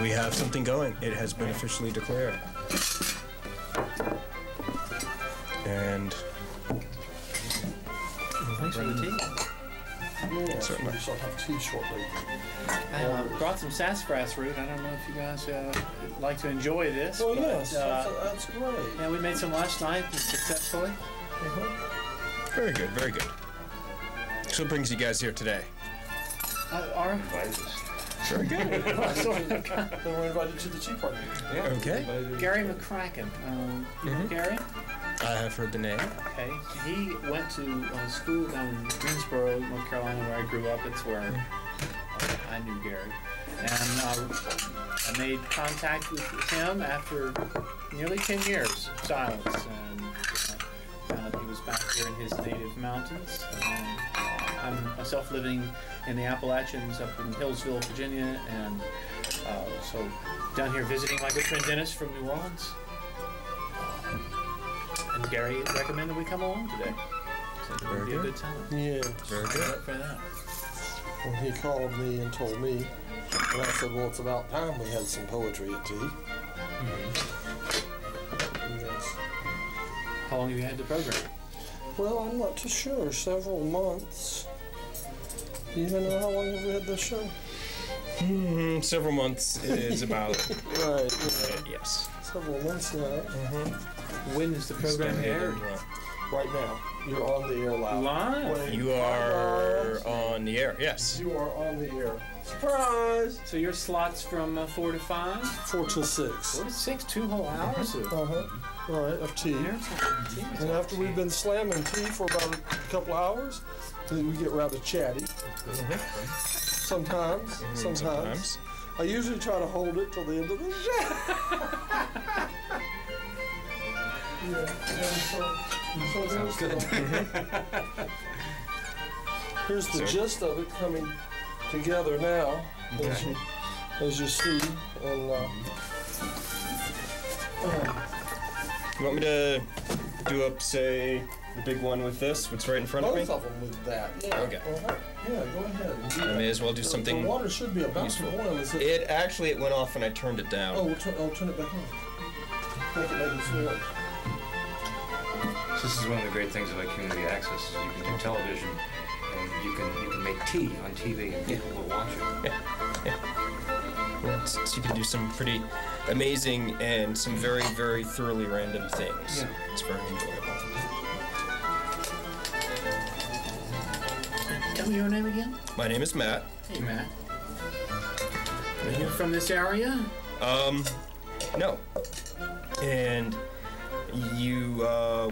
We have something going. It has been officially declared. And thanks for the tea. Yes, we shall have tea shortly. I brought some sassafras root. I don't know if you guys like to enjoy this. Well, but, yes, that's great. Yeah, we made some last night successfully. very good, very good. So what brings you guys here today? Our Very good. They were invited to the tea party. Yeah. Okay. Gary McCracken. You know Gary? I have heard the name. Okay. He went to school down in Greensboro, North Carolina, where I grew up. It's where I knew Gary. And I made contact with him after nearly 10 years of silence. And found out he was back here in his native mountains. I'm myself living in the Appalachians up in Hillsville, Virginia, and so down here visiting my good friend Dennis from New Orleans. And Gary recommended we come along today. So it would be a good time. Yeah. Very good. For that. Well, he called me and told me, and I said, well, it's about time we had some poetry at tea. Yes. How long have you had the program? Well, I'm not too sure. Several months. Do you even know how long have we had this show? Several months is about... Right. yes. Several months now. When is the program aired? Right now. You're on the air live. Live? You are on the air, yes. You are on the air. Surprise! So your slots from 4 to 5? 4 till 6. 4 to 6, 2 whole hours of Right, of tea. And after we've been slamming tea for about a couple hours, then we get rather chatty. Sometimes. I usually try to hold it till the end of the show. Sounds good. Here's the gist of it coming together now, as you see. And You want me to do up, say, the big one with this? What's right in front of me? both of them with that. Yeah. Okay. Yeah, go ahead. And do I may as well do something The water should be about useful. to boil. Is it? It actually, it went off and I turned it down. Oh, I'll turn it back on. Make it slow. This is one of the great things about community access is you can do television and you can make tea on TV and people will watch it. Yeah, so you can do some pretty amazing and some very, very thoroughly random things. Yeah. It's very enjoyable. Tell me your name again. My name is Matt. Hey, Matt. Are you from this area? No. And you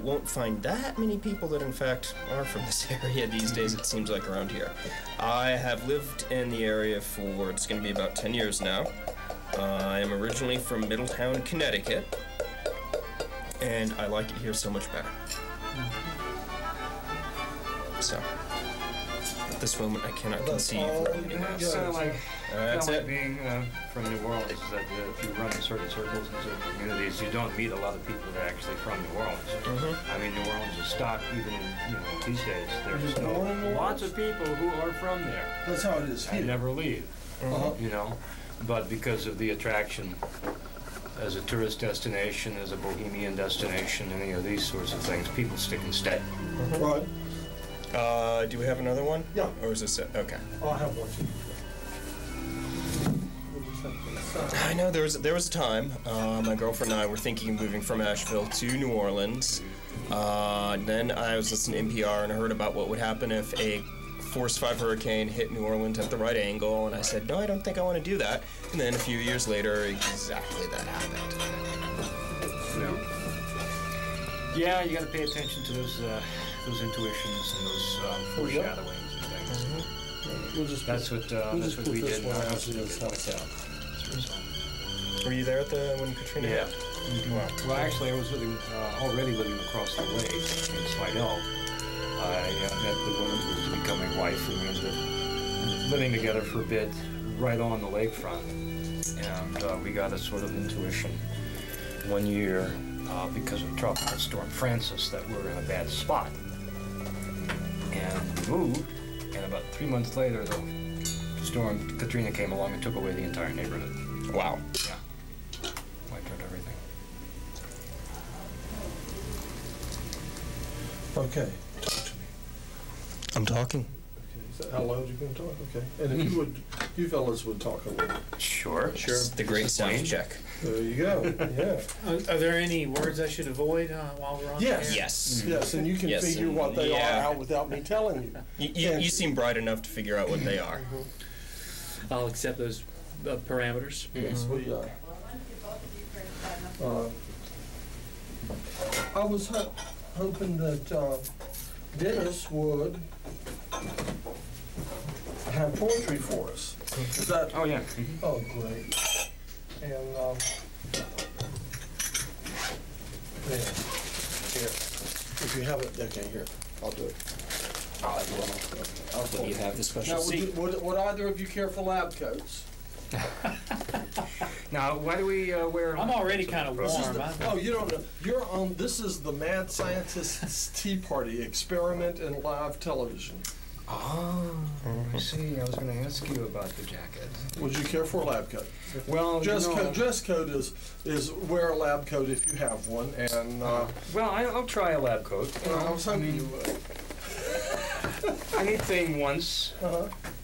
won't find that many people that in fact are from this area these days, it seems like, around here. I have lived in the area for, it's going to be about 10 years now. I am originally from Middletown, Connecticut, and I like it here so much better. So, at this moment I cannot conceive of anything else. It's kind of like, That's it. being from New Orleans, is that if you run in certain circles and certain communities, you don't meet a lot of people that are actually from New Orleans. I mean, New Orleans is stocked even in, these days. There's Just born in New lots of people who are from there That's how it is and here. never leave, but because of the attraction as a tourist destination, as a bohemian destination, any of these sorts of things, people stick and stay. Right. Do we have another one? Yeah. Or is this it? Okay. Oh, I have one too. I know there was a time my girlfriend and I were thinking of moving from Asheville to New Orleans. Then I was listening to NPR and I heard about what would happen if a Force 5 hurricane hit New Orleans at the right angle, and I said, no, I don't think I want to do that. And then a few years later, exactly that happened. Yeah, you got to pay attention to those intuitions and those foreshadowings and things. That's what we did in our house. Were you there at when Katrina hit? Wow. Well, actually, I was already living across the lake in Slidell. I met the woman who was to become my wife, and we ended up living together for a bit right on the lakefront. And we got a sort of intuition one year because of Tropical Storm Francis that we're in a bad spot. And we moved, and about 3 months later, the storm Katrina came along and took away the entire neighborhood. Wow. Yeah. Wiped out everything. Okay, talk to me. I'm talking. Okay, is that how loud you can talk? Okay. And if you fellas would talk a little. Sure. It's the great sound check. There you go. Yeah. Are there any words I should avoid while we're on Yes. the air? Yes. Yes, and you can Yes, figure and what they yeah. are out without me telling you. You seem bright enough to figure out what they are. I'll accept those parameters. Yes, we, I was hoping that Dennis would have poetry for us. Is that? Oh, yeah. Oh, great. And, there. Here. If you have it, okay, here, I'll do it. Will you have the special Now, seat? would either of you care for lab coats? Now, why do we wear... I'm already kind of This is warm. the, oh, you don't know. You're on. This is the Mad Scientist's Tea Party experiment in live television. Oh, I see. I was going to ask you about the jacket. Would you care for a lab coat? Well, Dress code is wear a lab coat if you have one, and well, I'll try a lab coat. I was hoping you would. I need thing once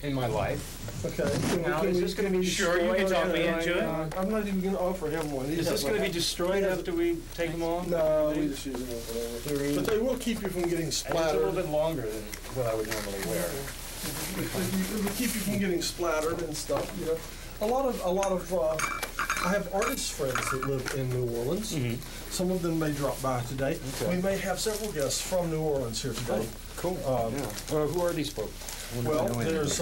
in my life. Okay. Now, is this going to be Sure, you can talk me into it. I'm not even going to offer him one. Is this going to be destroyed after we take them off? No, we just use them for whatever. But they will keep you from getting It's a splattered. little bit longer than what I would normally wear. It will keep you from getting splattered and stuff. You know, a lot of. I have artist friends that live in New Orleans. Some of them may drop by today. Okay. We may have several guests from New Orleans here today. Cool. Yeah. Who are these folks? Well, there's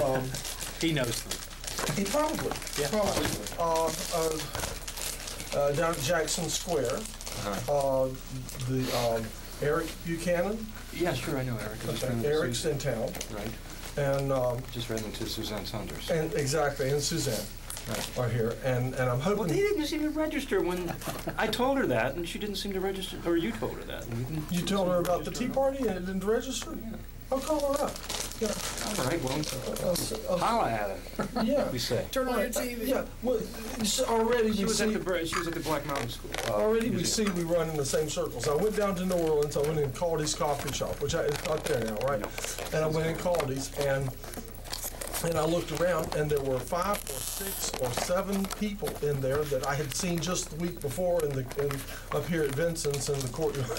He knows them. he probably down at Jackson Square. The Eric Buchanan. Yeah, sure, I know Eric. I just ran into Eric's Susan. in town, Right. and Just ran into Suzanne Saunders. exactly, and Suzanne Right. are here, and I'm hoping. Well, they didn't seem to register when I told her that, and she didn't seem to register. Or you told her that. And You told her about the tea party and it didn't register? Yeah. I'll call her up. Yeah. All right, well, I'll- holla at her. Yeah. We say. Turn on your TV. Yeah, well, already She we was see, at the Black Mountain School. already we museum. see we run in the same circles. I went down to New Orleans, I went in Caldy's coffee shop, which it's not there now, right? No. And I went in Caldy's and I looked around and there were 5 or 6 or 7 people in there that I had seen just the week before up here at Vincent's in the courtyard.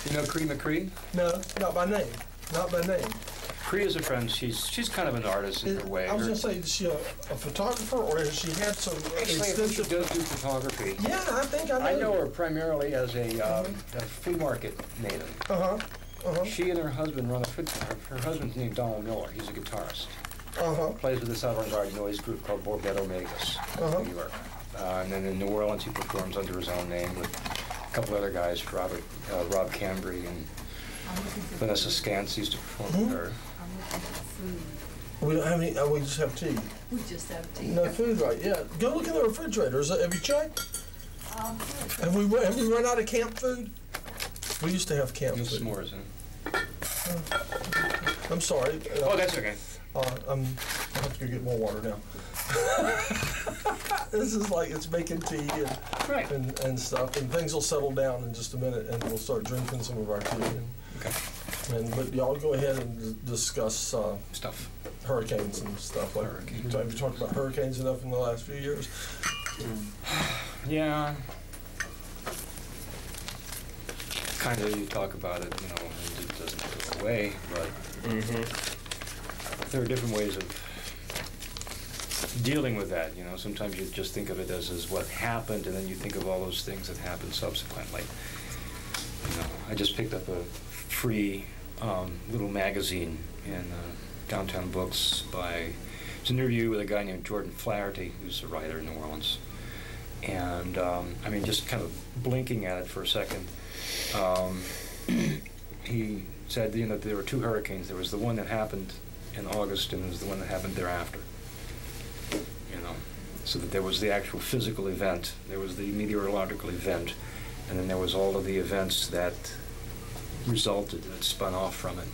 You know Cree McCree? No, not by name, not by name. Cree is a friend. She's kind of an artist in her way. I was gonna say, is she a photographer or has she had some Actually, I think she extensive? does do photography. Yeah, I think I know. I know her primarily as a flea market native. Uh-huh, uh-huh, She and her husband run a food. Her husband's named Donald Miller. He's a guitarist. uh-huh, Plays with this avant-garde noise group called Borghetto Omegas Uh-huh. in New York. And then in New Orleans, he performs under his own name with a couple other guys, Rob Cambry and Vanessa Scantz used to perform with her. I'm looking for food. we don't have any, we just have tea. We just have tea. No food, right, yeah. Go look in the refrigerator, have you checked? Have we run out of camp food? We used to have camp No food. s'mores, huh? I'm sorry. Oh, that's okay. I have to go get more water now. This is like, it's making tea Right. and stuff, and things will settle down in just a minute, and we'll start drinking some of our tea. Okay. But y'all go ahead and discuss Stuff. hurricanes and stuff. Like, Hurricanes. have you talked about hurricanes enough in the last few years? Yeah. Kind of, you talk about it, you know, and it doesn't go away, but there are different ways of dealing with that, you know. Sometimes you just think of it as what happened, and then you think of all those things that happened subsequently. You know, I just picked up a free little magazine in Downtown Books it's an interview with a guy named Jordan Flaherty, who's a writer in New Orleans. And, I mean, just kind of blinking at it for a second, he said, you know, there were 2 hurricanes. There was the one that happened in August, and there was the one that happened thereafter. You know, so that there was the actual physical event, there was the meteorological event, and then there was all of the events that resulted, that spun off from it.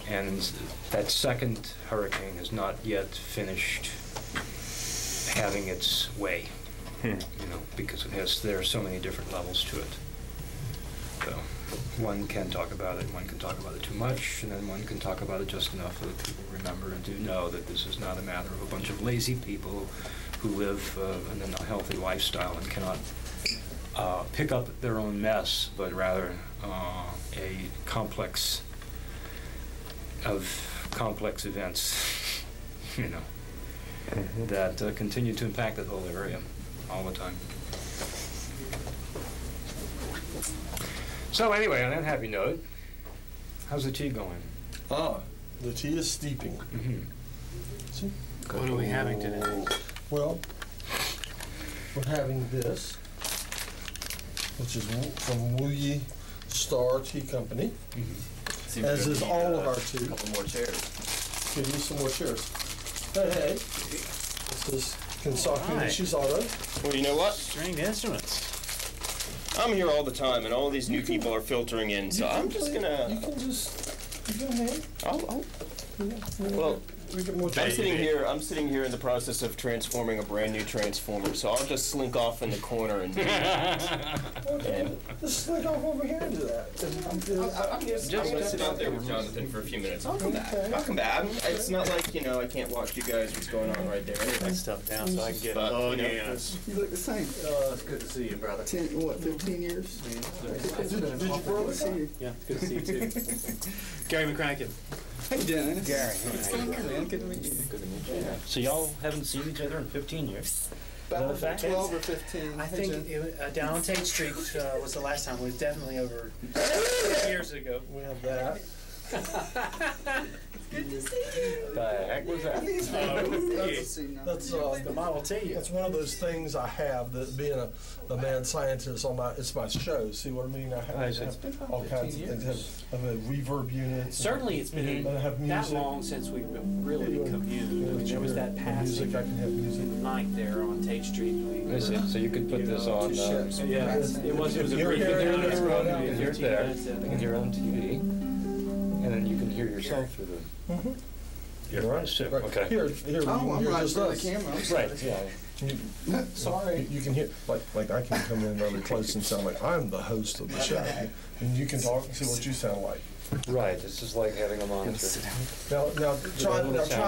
And that second hurricane has not yet finished having its way, you know, because there are so many different levels to it. So one can talk about it, one can talk about it too much, and then one can talk about it just enough so that people remember and do know that this is not a matter of a bunch of lazy people who live an unhealthy lifestyle and cannot pick up their own mess, but rather a complex of complex events, you know, that continue to impact the whole area all the time. So anyway, on that happy note, how's the tea going? The tea is steeping. See? What are we having today? Well, we're having this, which is from Wu Yi Star Tea Company, as is all of our tea. A couple more chairs. Give you some more chairs. Hey, this is Kinsaku Hi. Nishizato. Well, you know what? Stringed instruments. I'm here all the time, and all these new people are filtering in, so I'm just You gonna. can hang. Well, We get more I'm tea. sitting here in the process of transforming a brand new transformer, so I'll just slink off in the corner and do that. Okay. Just slink off over here and do that. I'm gonna sit out there with Jonathan for a few minutes. I'll come back. I'll come back. It's not like, you know, I can't watch you guys what's going on right there anyway. Stuff down so I can get. But, Oh, you know, yes. You look the same. It's good to see you, brother. 15 years? Did your brother See you. Yeah, good to see you too. Gary McCracken. Hey, Dennis. Gary. Man, good to meet you. Good to meet you. So y'all haven't seen each other in 15 years? About fact? 12 or 15. I think down on Tate Street was the last time. It was definitely over 6 years ago. We have that. Good to see you. The heck was that? That's The Model T. It's one of those things I have, that being a mad scientist it's my show. See what I mean? I have, I see. all kinds of things. I have reverb units. Certainly, it's been And I have that music. long since we really communed. I mean, there was that Music, I passing can have music. night there on Tate Street. I see. So you could put this on. Yeah, it was a You're brief here, encounter. you're right out. You can hear it there. You can hear it on TV, and then you can hear yourself through the. You're right. too. Right. Okay. Here, Oh, I'm you're right just in the us. camera. I'm sorry. Right. Yeah. Sorry. You can hear, like I can come in really close and sound like I'm the host of the show, and you can talk and see what you sound like. Right. This is like having a monitor. Now try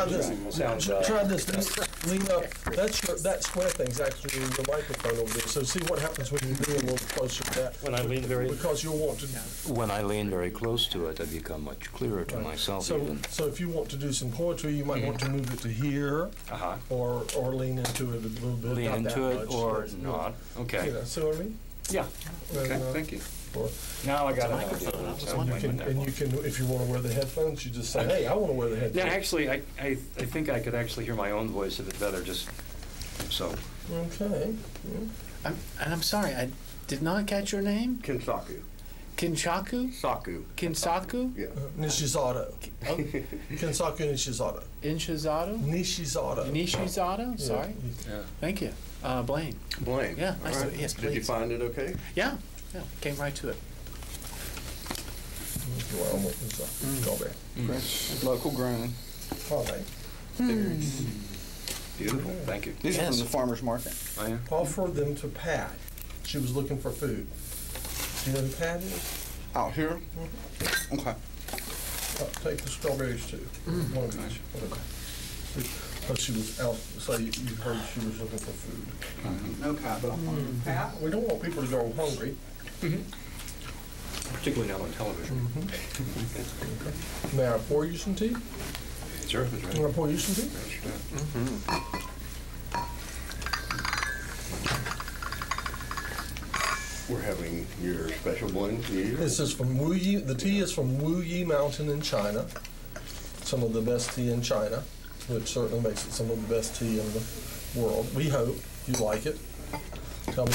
this. Sound Try this. Lean up. That square thing's actually the microphone over there. So see what happens when you lean a little closer to that. When I lean very. Because you'll want to. When I lean very close to it, I become much clearer to myself. So even. so if you want to do some poetry, you might want to move it to here, Uh-huh. or lean into it a little bit. Lean not into that it much, or but, not. Okay. You know, see what I mean? Yeah. Okay. And, Thank you. or- Now I got an idea. microphone. I was Sounds like And that. you can, if you want to wear the headphones, you just say, hey, I want to wear the Yeah, headphones. actually, I think I could actually hear my own voice a bit better. Just so. Okay. I'm sorry, I did not catch your name. Kinsaku. Kinsaku? Saku. Kinsaku? Yeah. Nishizato. Oh, Kinsaku Nishizato. Inshizato? Nishizato. Nishizato? Sorry. Yeah. Thank you. Blaine. Blaine. Yeah, nice All to- right. yes, Did you please. find it okay? Yeah, came right to it. Well, it's a strawberry. Local grown. Strawberry. Beautiful. Thank you. These are Yes. from the farmer's market. Oh, yeah. Offer them to Pat. She was looking for food. Do you know who Pat is? Out here? Okay. Take the strawberries too. One of each. Okay. But she was out, so you heard she was looking for food. Okay, but I'm Pat? We don't want people to go hungry. Particularly now on television. May I pour you some tea? Sure. That's right. May I pour you some tea? We're having your special blend tea. This is from Wu Yi. The tea is from Wu Yi Mountain in China. Some of the best tea in China, which certainly makes it some of the best tea in the world. We hope you like it. Tell me.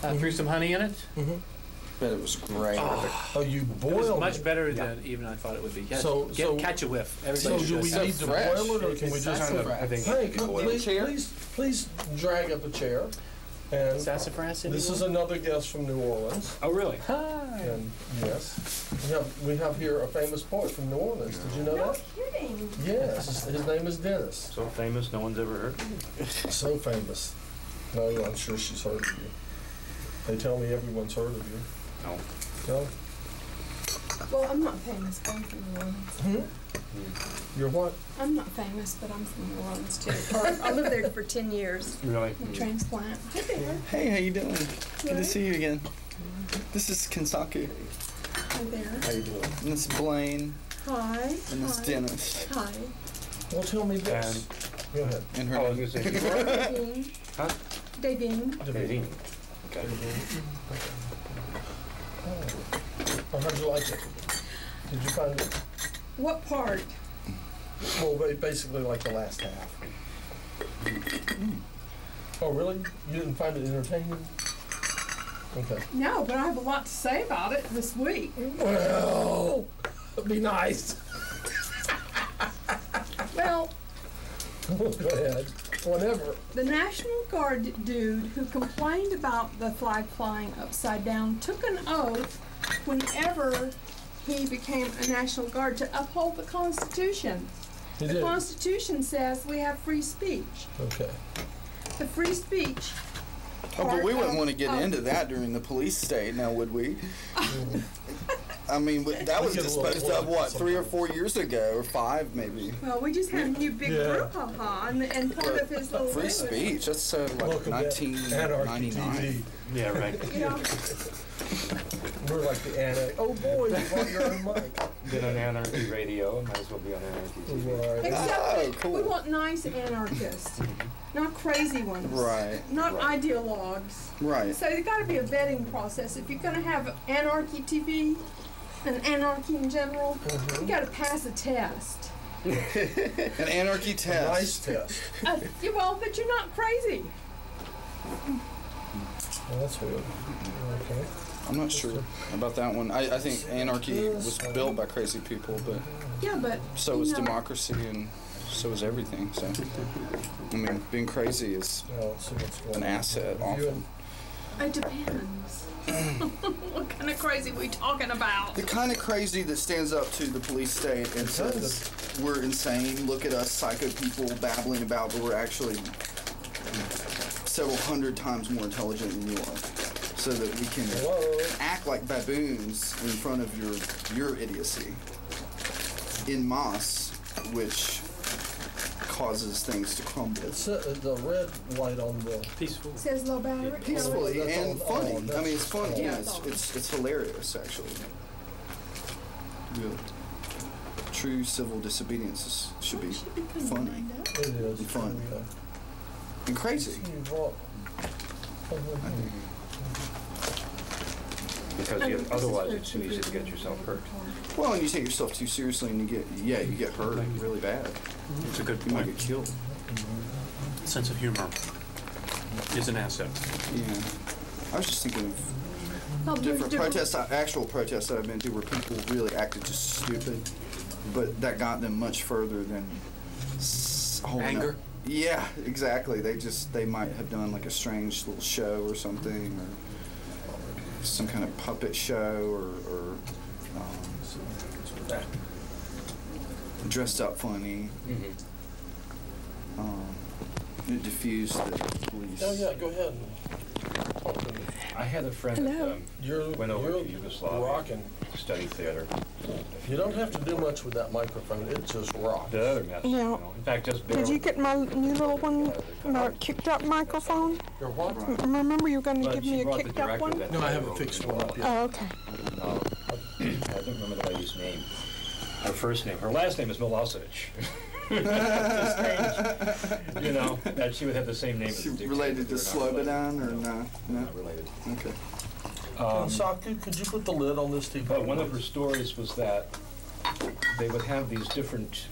Threw some honey in it. Bet it was great. Oh, you It boiled was much it. better than even I thought it would be. Yes, So- catch a whiff. So Everybody do we should. need to fresh. boil it, or can we just? Sassafras. I think Hey, come, boil it. please drag up a chair. And Sassafras. this is another guest from New Orleans. Oh, really? Hi. And yes, we have here a famous poet from New Orleans. Did you know No that? kidding. Yes, his name is Dennis. So famous, no one's ever heard of him. So famous. No, I'm sure she's heard of you. They tell me everyone's heard of you. No. No? Well, I'm not famous, but I'm from New Orleans. You're what? I'm not famous, but I'm from New Orleans too. I lived there for 10 years. Really? I'm a transplant. Hi there. Hey, how you doing? Good to Good. see you again. This is Kentucky, Hi there. How you doing? and this is Blaine, Hi. and this Hi. Dennis. Hi. Well, tell me this. Go ahead. And Oh, I her. was gonna say, Davine. huh? Davine. Davine. Okay. Oh, how'd you like it? Did you find it? What part? Well, basically like the last half. Oh, really? You didn't find it entertaining? Okay. No, but I have a lot to say about it this week. Well, be nice. Well, Go ahead. Whatever. the National Guard dude who complained about the flag flying upside down took an oath whenever he became a National Guard to uphold the Constitution. You The did. Constitution says we have free speech. Okay. The free speech. Oh, but we wouldn't want to get Oh. into that during the police state, now would we? I mean, that was We get a little disposed of, what, political 3 or 4 years ago, or 5 maybe. Well, we just had a new big Yeah. brouhaha, and part of his little Free thing was, speech, that's like Welcome to Anarchy 1999. TV. Yeah, right. you know, We're like the anarchy. Oh boy, you brought your own mic. Been on Anarchy Radio, might as well be on Anarchy TV. Right. except Oh, that cool. we want nice anarchists, not crazy ones. Right. Not right. ideologues. Right. So there's got to be a vetting process. If you're going to have Anarchy TV and anarchy in general, you got to pass a test. An anarchy A test. nice test. Well, but you're not crazy. Well, that's weird. Okay. I'm not sure about that one. I think anarchy was built by crazy people, but Yeah, but so you is know, democracy and so is everything. So, I mean, being crazy is Now let's see what's going an on. asset You often. It depends. What kind of crazy we talking about? The kind of crazy that stands up to the police state and says, we're insane, look at us psycho people babbling about, but we're actually several hundred times more intelligent than you are. So that we can Hello. act like baboons in front of your idiocy in masse, which causes things to crumble. It's the red light on the. Peaceful. Says low battery. Peacefully That's and on- funny. oh, I mean, it's fun. that's- Yeah, oh. it's hilarious actually. Really. True civil disobedience should be funny It is. Fun. Yeah. and crazy. You brought. Because otherwise it's too easy to get yourself hurt. Well, and you take yourself too seriously, and you get hurt really bad. It's a good You might point. get killed. Sense of humor is an asset. Yeah. I was just thinking of different protests, actual protests that I've been to where people really acted just stupid, but that got them much further than holding Anger? up. Yeah, exactly. They might have done like a strange little show or something, or some kind of puppet show, or dressed up funny. It diffused the police. Oh yeah, go ahead. Talk to me. I had a friend Hello. that You're went over you're to Yugoslavia rocking. to study theater. You don't have to do much with that microphone. It just rocks. The other mess, Now, in fact, just barely. Did you get my new little one, my kicked up microphone? You're what? Right. Remember you were going to But give she me a brought the kicked up director one? that No, I day haven't over fixed to one up yet. Oh, okay. I don't remember the lady's name. Her first name. Her last name is Milosevic. It's strange, you know, that she would have the same name as She the dictator. related to They're not related. Slobodan or no? No. Not related. Okay. Saku, could you put the lid on this TV? But one of her stories was that they would have these different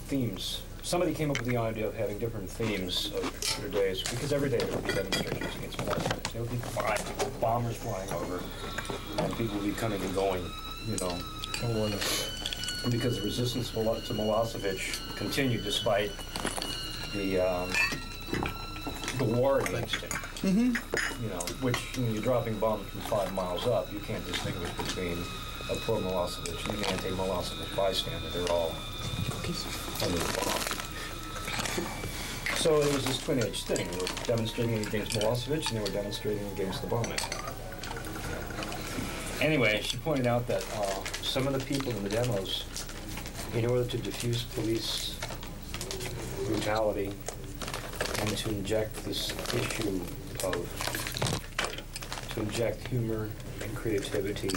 themes somebody came up with the idea of having different themes of particular days, because every day there would be demonstrations against Milosevic. There would be bombers flying over, and people would be coming and going, you know. And because the resistance to Milosevic continued despite the war against him. You know, which when you're dropping bombs from 5 miles up, you can't distinguish between a pro-Milosevic and an anti-Milosevic bystander. They're all under the bomb. So it was this twin-edged thing. They were demonstrating against Milosevic, and they were demonstrating against the bombing. Anyway, she pointed out that some of the people in the demos, in order to diffuse police brutality and to inject this issue to inject humor and creativity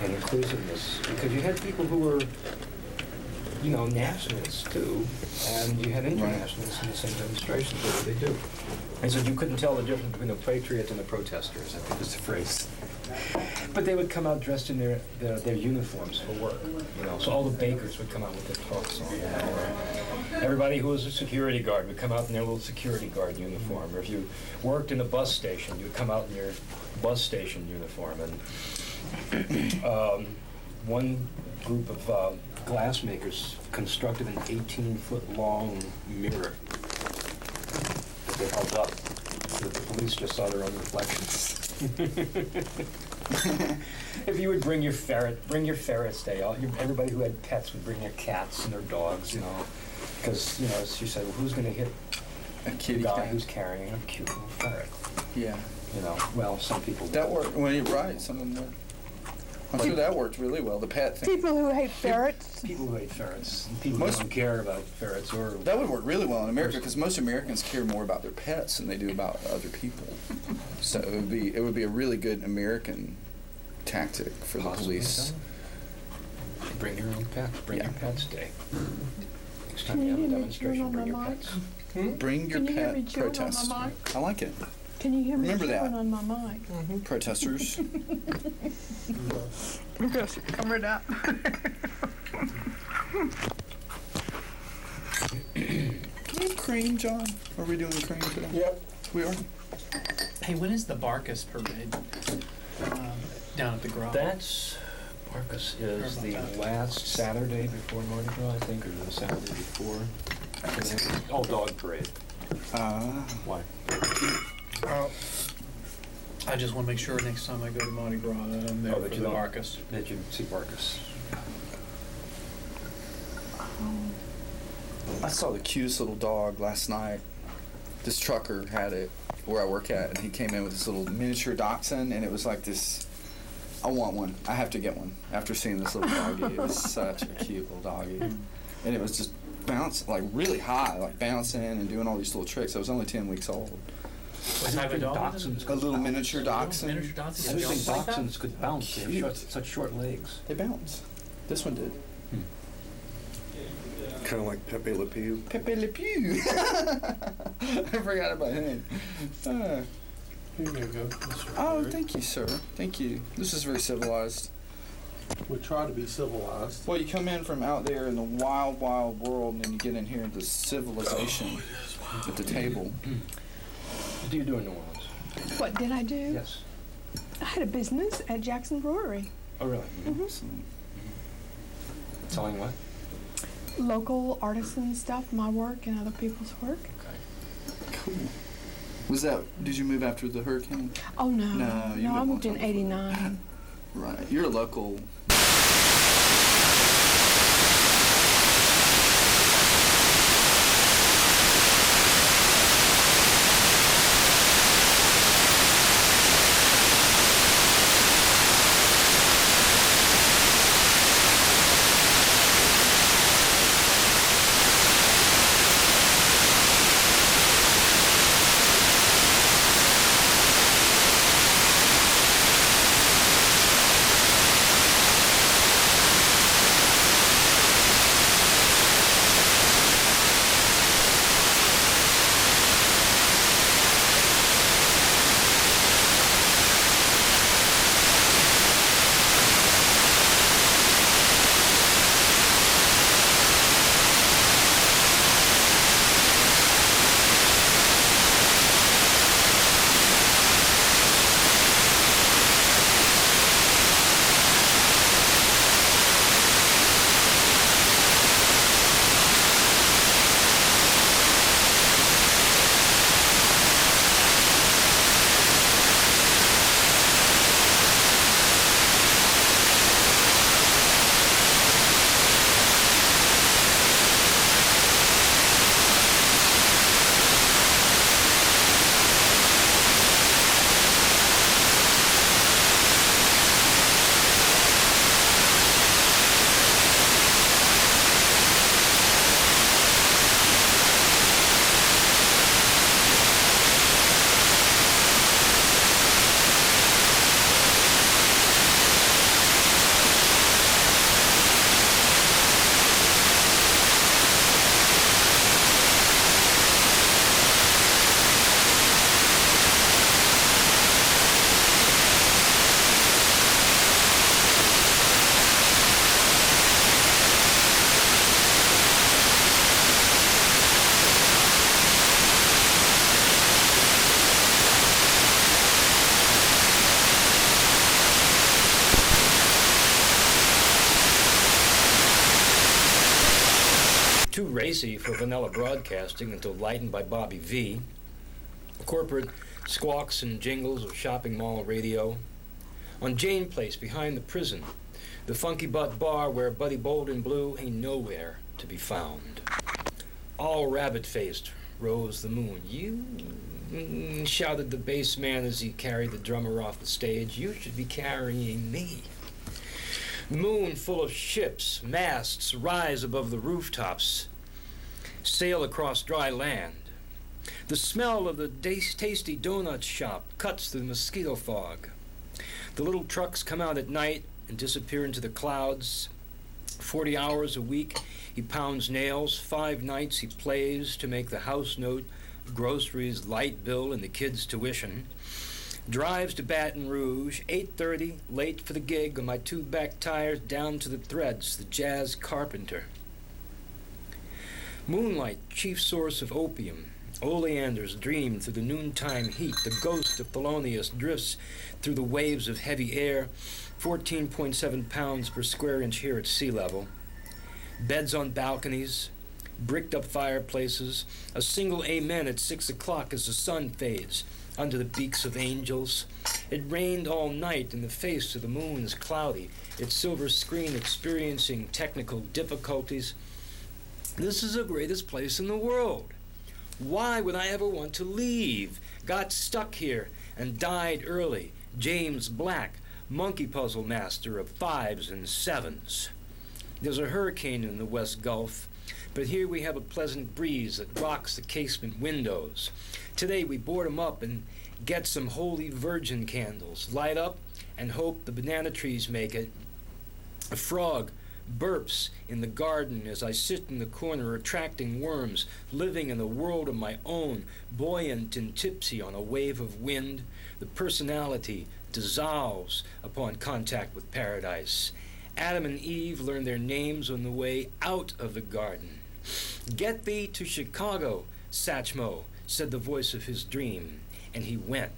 and inclusiveness, because you had people who were, you know, nationalists too, and you had internationalists in the same demonstrations. What did they do? They said you couldn't tell the difference between the patriots and the protesters, I think was the phrase. But they would come out dressed in their uniforms for work, you know. So all the bakers would come out with their clothes on, you know. Everybody who was a security guard would come out in their little security guard uniform. Or if you worked in a bus station, you would come out in your bus station uniform. And one group of glassmakers constructed an 18-foot-long mirror that they held up so that the police just saw their own reflections. If you would bring your ferrets, everybody who had pets would bring their cats and their dogs, you know, because, you know, she said, well, who's going to hit a guy who's carrying a cute little ferret? Yeah. You know, well, some people that worked. Well, you're right. Some of them would. I'm sure that worked really well. The pet thing. People who hate ferrets. People who hate ferrets. And people who don't care about ferrets or. That would work really well in America because most Americans care more about their pets than they do about other people. So it would be a really good American tactic for the police. Bring your own pets. Bring your pets day. Next time Can you you have a hear me demonstration, chewing bring on your my pets. Bring your Can you hear me pet chewing on protest. my mic? I like it. Can you hear me Remember chewing that. on my mic? Protesters. Just cover it up. Can we have cream, John? Are we doing cream today? Yep. We are. Hey, when is the Barkus parade down at the garage? Barkus is the last Saturday before Mardi Gras, I think, or the Saturday before. Oh, dog parade. Why? I just want to make sure next time I go to Mardi Gras that I'm there for the Barkus. That you see Barkus. I saw the cutest little dog last night. This trucker had it where I work at, and he came in with this little miniature dachshund, and it was like this. I want one. I have to get one after seeing this little doggy. It was such a cute little doggy. And it was just bouncing, like really high, like bouncing and doing all these little tricks. I was only 10 weeks old. What type of dog? A little miniature dachshund. Miniature dachshund. I didn't think Bounce like that? dachshunds could bounce. They have such short legs. They bounce. This one did. Kind of like Pepe Le Pew. Pepe Le Pew. I forgot about him. Here you go. Mr. Oh, Bird. thank you, sir. Thank you. This is very civilized. We try to be civilized. Well, you come in from out there in the wild, wild world, and then you get in here into civilization at the table. What do you do in New Orleans? What did I do? Yes. I had a business at Jackson Brewery. Oh, really? Selling what? Local artisan stuff, my work and other people's work. Okay. Cool. Was that, did you move after the hurricane? Oh, no. No, you I moved moved in on. 89. Right. You're a local. Too racy for vanilla broadcasting until lightened by Bobby V. Corporate squawks and jingles of shopping mall radio. On Jane Place behind the prison, the funky butt bar where Buddy Bolden Blue ain't nowhere to be found. All rabbit-faced rose the moon. You, shouted the bass man as he carried the drummer off the stage. You should be carrying me. Moon full of ships, masts rise above the rooftops, sail across dry land. The smell of the tasty donut shop cuts through the mosquito fog. The little trucks come out at night and disappear into the clouds. 40 hours a week, he pounds nails. 5 nights he plays to make the house note, groceries, light bill, and the kids' tuition. Drives to Baton Rouge, 8:30, late for the gig on my 2 back tires down to the threads, the jazz carpenter. Moonlight, chief source of opium. Oleanders dream through the noontime heat. The ghost of Thelonious drifts through the waves of heavy air. 14.7 pounds per square inch here at sea level. Beds on balconies, bricked up fireplaces, a single amen at 6 o'clock as the sun fades under the beaks of angels. It rained all night and the face of the moon is cloudy, its silver screen experiencing technical difficulties. This is the greatest place in the world. Why would I ever want to leave? Got stuck here and died early. James Black, monkey puzzle master of 5s and 7s. There's a hurricane in the West Gulf, but here we have a pleasant breeze that rocks the casement windows. Today we board 'em up and get some Holy Virgin candles, light up and hope the banana trees make it. A frog burps in the garden as I sit in the corner attracting worms, living in a world of my own, buoyant and tipsy on a wave of wind. The personality dissolves upon contact with paradise. Adam and Eve learn their names on the way out of the garden. Get thee to Chicago, Satchmo, said the voice of his dream, and he went.